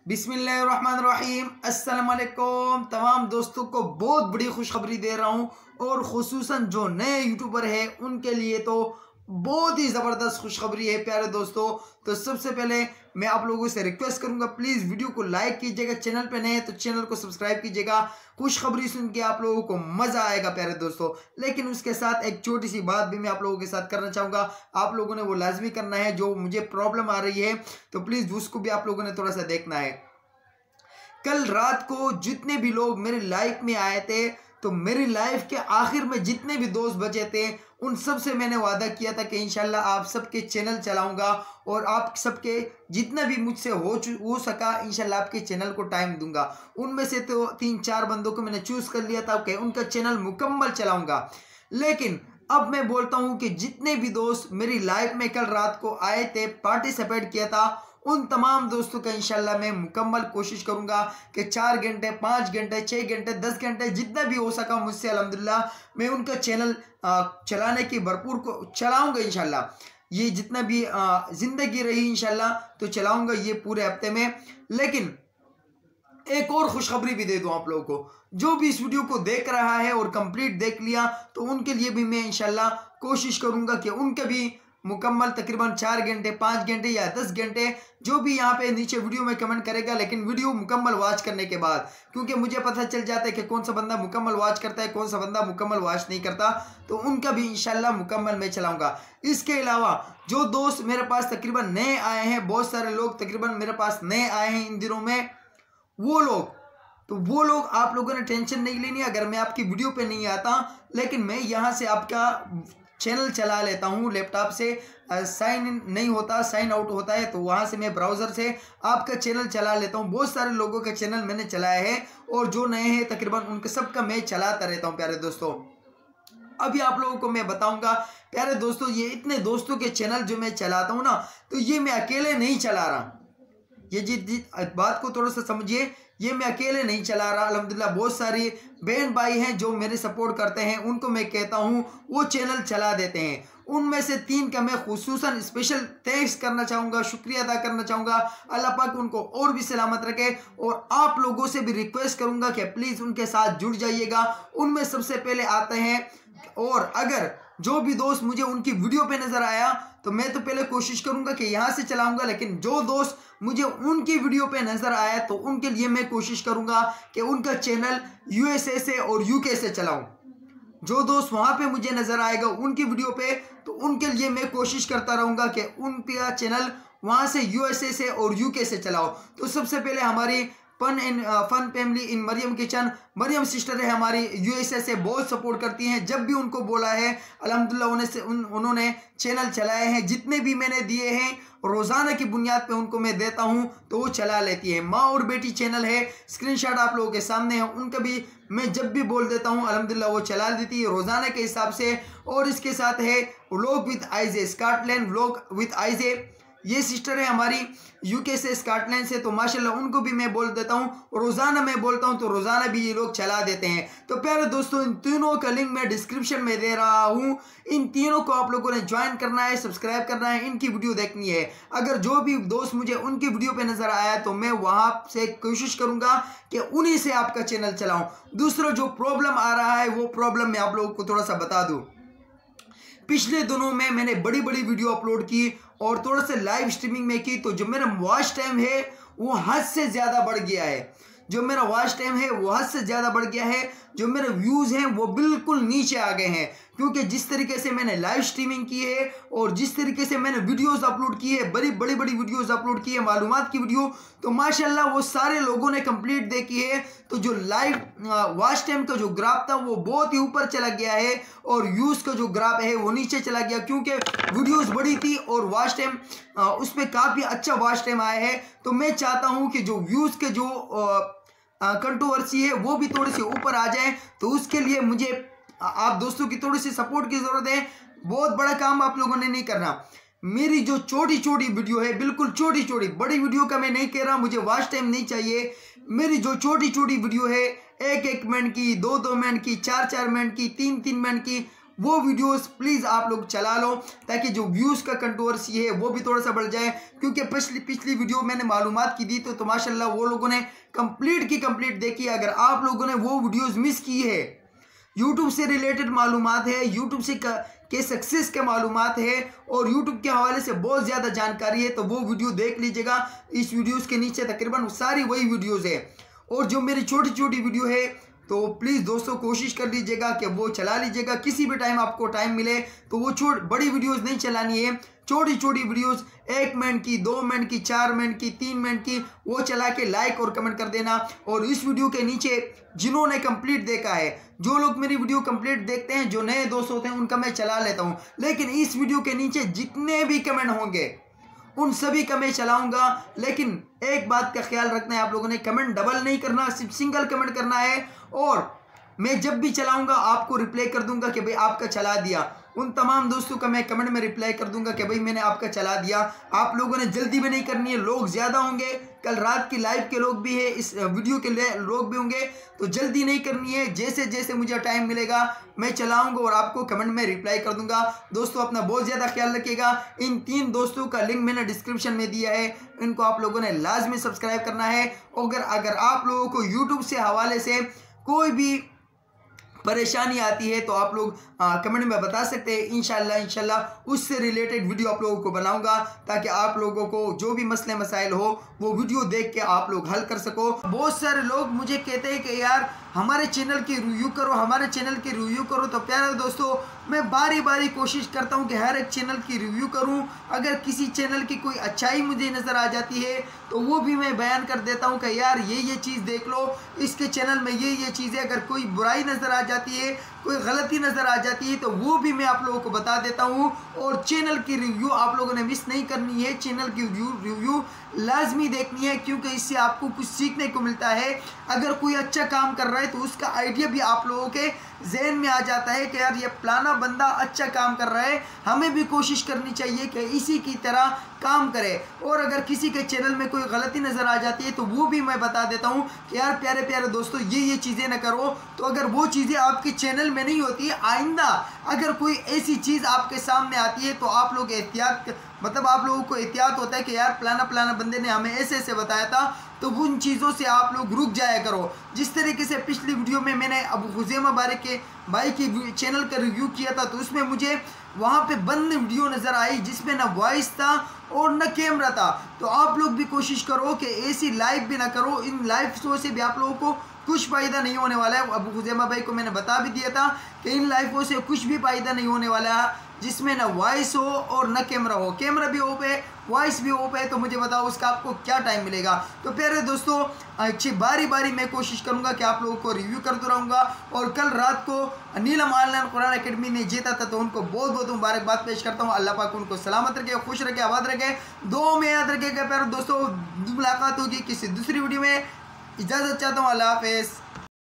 बिस्मिल्लाहिर्रहमानिर्रहीम। अस्सलाम वालेकुम। तमाम दोस्तों को बहुत बड़ी खुशखबरी दे रहा हूँ और ख़ुसूसन जो नए यूट्यूबर है उनके लिए तो बहुत ही ज़बरदस्त खुशखबरी है प्यारे दोस्तों। तो सबसे पहले मैं आप लोगों से रिक्वेस्ट करूंगा, प्लीज़ वीडियो को लाइक कीजिएगा, चैनल पे नए हैं तो चैनल को सब्सक्राइब कीजिएगा। खुशखबरी सुन के आप लोगों को मज़ा आएगा प्यारे दोस्तों। लेकिन उसके साथ एक छोटी सी बात भी मैं आप लोगों के साथ करना चाहूँगा, आप लोगों ने वो लाजमी करना है। जो मुझे प्रॉब्लम आ रही है तो प्लीज़ उसको भी आप लोगों ने थोड़ा सा देखना है। कल रात को जितने भी लोग मेरी लाइफ में आए थे, तो मेरी लाइफ के आखिर में जितने भी दोस्त बचे थे उन सब से मैंने वादा किया था कि इंशाल्लाह आप सबके चैनल चलाऊंगा और आप सबके जितना भी मुझसे हो सका इंशाल्लाह आपके चैनल को टाइम दूंगा। उनमें से तो 3-4 बंदों को मैंने चूज़ कर लिया था कि उनका चैनल मुकम्मल चलाऊंगा। लेकिन अब मैं बोलता हूं कि जितने भी दोस्त मेरी लाइफ में कल रात को आए थे, पार्टिसिपेट किया था, उन तमाम दोस्तों का इंशाल्लाह मैं मुकम्मल कोशिश करूंगा कि 4 घंटे 5 घंटे 6 घंटे 10 घंटे जितना भी हो सका मुझसे अल्हम्दुलिल्लाह मैं उनका चैनल चलाने की भरपूर को चलाऊंगा इंशाल्लाह। ये जितना भी ज़िंदगी रही इंशाल्लाह तो चलाऊंगा ये पूरे हफ्ते में। लेकिन एक और खुशखबरी भी दे दूं आप लोगों को, जो भी इस वीडियो को देख रहा है और कंप्लीट देख लिया तो उनके लिए भी मैं इंशाल्लाह कोशिश करूंगा कि उनके भी मुकम्मल तकरीबन 4 घंटे 5 घंटे या 10 घंटे जो भी यहाँ पे नीचे वीडियो में कमेंट करेगा, लेकिन वीडियो मुकम्मल वॉच करने के बाद, क्योंकि मुझे पता चल जाता है कि कौन सा बंदा मुकम्मल वॉच करता है, कौन सा बंदा मुकम्मल वॉच नहीं करता, तो उनका भी इंशाल्लाह मुकम्मल मैं चलाऊंगा। इसके अलावा जो दोस्त मेरे पास तकरीबन नए आए हैं, बहुत सारे लोग तकरीबन मेरे पास नए आए हैं इन दिनों में, वो लोग आप लोगों ने टेंशन नहीं लेनी अगर मैं आपकी वीडियो पे नहीं आता, लेकिन मैं यहाँ से आपका चैनल चला लेता हूँ लैपटॉप से। साइन इन नहीं होता, साइन आउट होता है, तो वहाँ से मैं ब्राउज़र से आपका चैनल चला लेता हूँ। बहुत सारे लोगों का चैनल मैंने चलाया है और जो नए हैं तकरीबन उनके सबका मैं चलाता रहता हूँ प्यारे दोस्तों। अभी आप लोगों को मैं बताऊंगा प्यारे दोस्तों, ये इतने दोस्तों के चैनल जो मैं चलाता हूँ ना, तो ये मैं अकेले नहीं चला रहा। ये बात को थोड़ा सा समझिए, ये मैं अकेले नहीं चला रहा। अल्हम्दुलिल्लाह बहुत सारी बहन भाई हैं जो मेरे सपोर्ट करते हैं, उनको मैं कहता हूँ वो चैनल चला देते हैं। उनमें से 3 का मैं खुसूसन स्पेशल थैंक्स करना चाहूँगा, शुक्रिया अदा करना चाहूँगा। अल्लाह पाक उनको और भी सलामत रखे और आप लोगों से भी रिक्वेस्ट करूँगा कि प्लीज़ उनके साथ जुड़ जाइएगा। उनमें सबसे पहले आते हैं, और अगर जो भी दोस्त मुझे उनकी वीडियो पे नज़र आया तो मैं तो पहले कोशिश करूंगा कि यहाँ से चलाऊंगा, लेकिन जो दोस्त मुझे उनकी वीडियो पे नज़र आया तो उनके लिए मैं कोशिश करूंगा कि उनका चैनल USA से और UK से चलाऊं। जो दोस्त वहाँ पे मुझे नज़र आएगा उनकी वीडियो पे, तो उनके लिए मैं कोशिश करता रहूँगा कि उनका चैनल वहाँ से USA से और UK से चलाओ। तो सबसे पहले हमारी fun family in Maryam kitchen, Maryam sister है हमारी, USA से बहुत सपोर्ट करती हैं। जब भी उनको बोला है अल्हम्दुलिल्लाह उन्होंने चैनल चलाए हैं, जितने भी मैंने दिए हैं रोज़ाना की बुनियाद पे उनको मैं देता हूं तो वो चला लेती है। माँ और बेटी चैनल है, स्क्रीनशॉट आप लोगों के सामने है, उनका भी मैं जब भी बोल देता हूं अल्हम्दुलिल्लाह वो चला देती है रोज़ाना के हिसाब से। और इसके साथ है vlog with IJ, Scotland vlog with IJ, ये सिस्टर है हमारी UK से, स्कॉटलैंड से, तो माशाल्लाह उनको भी मैं बोल देता हूँ, रोज़ाना मैं बोलता हूँ तो रोज़ाना भी ये लोग चला देते हैं। तो प्यारे दोस्तों इन तीनों का लिंक मैं डिस्क्रिप्शन में दे रहा हूँ, इन तीनों को आप लोगों ने ज्वाइन करना है, सब्सक्राइब करना है, इनकी वीडियो देखनी है। अगर जो भी दोस्त मुझे उनकी वीडियो पे नज़र आया तो मैं वहाँ से कोशिश करूँगा कि उन्हीं से आपका चैनल चलाऊँ। दूसरा जो प्रॉब्लम आ रहा है वो प्रॉब्लम मैं आप लोगों को थोड़ा सा बता दूँ। पिछले दिनों में मैंने बड़ी बड़ी वीडियो अपलोड की और थोड़ा सा लाइव स्ट्रीमिंग में की, तो जो मेरा वॉच टाइम है वो हद से ज़्यादा बढ़ गया है। जो मेरा वॉच टाइम है वो हद से ज़्यादा बढ़ गया है। जो मेरे व्यूज़ हैं वो बिल्कुल नीचे आ गए हैं, क्योंकि जिस तरीके से मैंने लाइव स्ट्रीमिंग की है और जिस तरीके से मैंने वीडियोस अपलोड की है, बड़ी बड़ी वीडियोस अपलोड की है, मालूमात की वीडियो, तो माशाल्लाह वो सारे लोगों ने कंप्लीट देखी है। तो जो लाइव वॉच टाइम का जो ग्राफ था वो बहुत ही ऊपर चला गया है और व्यूज़ का जो ग्राफ है वो नीचे चला गया, क्योंकि वीडियोज़ बड़ी थी और वॉच टाइम उस पर काफ़ी अच्छा वॉच टाइम आया है। तो मैं चाहता हूँ कि जो व्यूज़ के जो कंट्रोवर्सी है वो भी थोड़ी सी ऊपर आ जाए, तो उसके लिए मुझे आप दोस्तों की थोड़ी सी सपोर्ट की ज़रूरत है। बहुत बड़ा काम आप लोगों ने नहीं करना। मेरी जो छोटी छोटी वीडियो है, बिल्कुल छोटी छोटी, बड़ी वीडियो का मैं नहीं कह रहा, मुझे वॉच टाइम नहीं चाहिए। मेरी जो छोटी छोटी वीडियो है 1-1 मिनट की, 2-2 मिनट की, 4-4 मिनट की, 3-3 मिनट की, वो वीडियोस प्लीज़ आप लोग चला लो, ताकि जो व्यूज़ का कंट्रोवर्सी है वो भी थोड़ा सा बढ़ जाए। क्योंकि पिछली वीडियो मैंने मालूमात की दी तो माशाल्लाह वो लोगों ने कंप्लीट देखी। अगर आप लोगों ने वो वीडियोज़ मिस की है, यूट्यूब से रिलेटेड मालूमात है, यूट्यूब से के सक्सेस के मालूमात है और यूट्यूब के हवाले से बहुत ज़्यादा जानकारी है, तो वो वीडियो देख लीजिएगा। इस वीडियोस के नीचे तकरीबन सारी वही वीडियोस है। और जो मेरी छोटी छोटी वीडियो है तो प्लीज़ दोस्तों कोशिश कर लीजिएगा कि वो चला लीजिएगा। किसी भी टाइम आपको टाइम मिले तो वो बड़ी वीडियोस नहीं चलानी है, छोटी छोटी वीडियोस 1 मिनट की, 2 मिनट की, 4 मिनट की, 3 मिनट की, वो चला के लाइक और कमेंट कर देना। और इस वीडियो के नीचे जिन्होंने कंप्लीट देखा है, जो लोग मेरी वीडियो कंप्लीट देखते हैं, जो नए दोस्त होते हैं, उनका मैं चला लेता हूँ, लेकिन इस वीडियो के नीचे जितने भी कमेंट होंगे उन सभी का मैं चलाऊंगा। लेकिन एक बात का ख्याल रखना है, आप लोगों ने कमेंट डबल नहीं करना, सिर्फ सिंगल कमेंट करना है। और मैं जब भी चलाऊंगा आपको रिप्लाई कर दूंगा कि भाई आपका चला दिया। उन तमाम दोस्तों का मैं कमेंट में रिप्लाई कर दूंगा कि भाई मैंने आपका चला दिया। आप लोगों ने जल्दी भी नहीं करनी है, लोग ज़्यादा होंगे, कल रात की लाइव के लोग भी है, इस वीडियो के लोग भी होंगे, तो जल्दी नहीं करनी है। जैसे जैसे मुझे टाइम मिलेगा मैं चलाऊंगा और आपको कमेंट में रिप्लाई कर दूंगा। दोस्तों अपना बहुत ज़्यादा ख्याल रखिएगा। इन 3 दोस्तों का लिंक मैंने डिस्क्रिप्शन में दिया है, इनको आप लोगों ने लाजमी सब्सक्राइब करना है। अगर आप लोगों को यूट्यूब से हवाले से कोई भी परेशानी आती है तो आप लोग कमेंट में बता सकते हैं। इंशाल्लाह उससे रिलेटेड वीडियो आप लोगों को बनाऊंगा, ताकि आप लोगों को जो भी मसले मसाइल हो वो वीडियो देख के आप लोग हल कर सको। बहुत सारे लोग मुझे कहते हैं कि यार हमारे चैनल की रिव्यू करो, हमारे चैनल की रिव्यू करो। तो प्यारे दोस्तों मैं बारी बारी कोशिश करता हूं कि हर एक चैनल की रिव्यू करूं। अगर किसी चैनल की कोई अच्छाई मुझे नज़र आ जाती है तो वो भी मैं बयान कर देता हूं कि यार ये चीज़ देख लो, इसके चैनल में ये चीज़ है। अगर कोई बुराई नज़र आ जाती है, कोई गलती नज़र आ जाती है तो वो भी मैं आप लोगों को बता देता हूँ। और चैनल की रिव्यू आप लोगों ने मिस नहीं करनी है, चैनल की रिव्यू लाजमी देखनी है, क्योंकि इससे आपको कुछ सीखने को मिलता है। अगर कोई अच्छा काम कर रहा है तो उसका आइडिया भी आप लोगों के जहन में आ जाता है कि यार ये फलाना बंदा अच्छा काम कर रहा है, हमें भी कोशिश करनी चाहिए कि इसी की तरह काम करे। और अगर किसी के चैनल में कोई गलती नज़र आ जाती है तो वो भी मैं बता देता हूँ कि यार प्यारे प्यारे दोस्तों ये चीज़ें ना करो। तो अगर वो चीज़ें आपके चैनल में नहीं होती है, आइंदा अगर कोई ऐसी चीज़ आपके सामने आती है तो आप लोग आप लोगों को एहतियात होता है कि यार फलाना बंदे ने हमें ऐसे बताया था, तो उन चीज़ों से आप लोग रुक जाया करो। जिस तरीके से पिछली वीडियो में मैंने अबू खुज़ैमा भाई की चैनल का रिव्यू किया था, तो उसमें मुझे वहाँ पे बंद वीडियो नज़र आई जिसमें ना वॉइस था और न कैमरा था। तो आप लोग भी कोशिश करो कि ऐसी लाइव भी ना करो। इन लाइव शो से भी आप लोगों को कुछ फ़ायदा नहीं होने वाला है। अबू खुज़ैमा भाई को मैंने बता भी दिया था कि इन लाइफों से कुछ भी फ़ायदा नहीं होने वाला है जिसमें ना वॉइस हो और न कैमरा हो। कैमरा भी ऑफ है, वॉइस भी ऑफ है, तो मुझे बताओ उसका आपको क्या टाइम मिलेगा। तो प्यारे दोस्तों अच्छी बारी मैं कोशिश करूंगा कि आप लोगों को रिव्यू करता रहूँगा। और कल रात को नीलम ऑनलाइन कुरान अकेडमी ने जीता था, तो उनको बहुत बहुत मुबारकबाद पेश करता हूँ। अल्लाह पाक उनको सलामत रखे, खुश रखे, आबाद रखे, दुआ में याद रखेगा। प्यारे दोस्तों मुलाकात होगी किसी दूसरी वीडियो में। इजाज़त चाहता हूँ, अल्लाह हाफिज़।